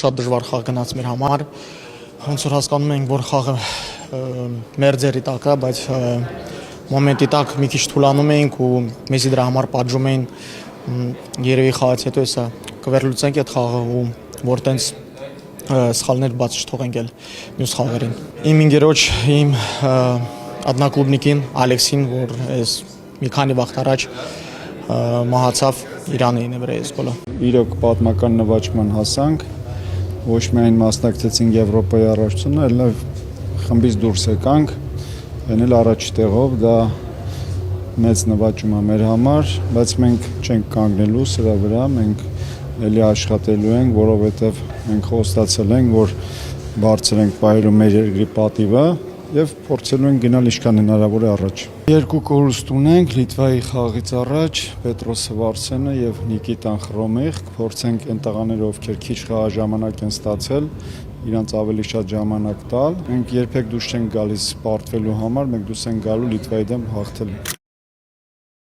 շատ դժվար խաղ գնաց մեր համար։ Ոնց որ հասկանում ենք, որ խաղը մեր ձեռի տակ է, բայց մոմենտի տակ մի քիչ թուլանում էինք ու մեզի դրա համար պատժում էին։ Երևի խաղից հետո հեսա կվերլուծենք այդ խաղը ու որ տենց սխալներ բաց չթողենք էլ մյուս խաղերին։ Իմ ինգերոջ, իմ одноклубникին Ալեքսին, որ այս մի քանի վաղ առաջ մահացավ, Իրանին է վրա այս գոլը։ Իրոք պատմական նվաճման հասանք, ոչ միայն մասնակցեցինք Եվրոպայի առաջնությունը, այլև խմբից դուրս եկանք, այն էլ առաջ տեղով, դա մեծ նվաճում է մեր համար, բայց մենք չենք կանգնելու սրա վրա, մենք էլի աշխատելու ենք, որովհետև մենք խոստացել ենք, որ բարձր ենք պահելու մեր երկրի պատիվը և փորձելու ենք գնալ ինչքան հնարավոր է առաջ։ Երկու կորուստ ունենք Լիտվայի խաղից առաջ, Պետրոսը Վարսենը և Նիկիտան Խրոմիխ, փորձենք այն տղաները, ովքեր քիչ խաղաժամանակ են ստացել, իրանց ավելի շատ ժամանակ տալ։ Մենք երբեք դուրս չենք գալիս պարտվելու համար, մենք դուրս ենք գալու Լիտվայի դեմ հաղթելու։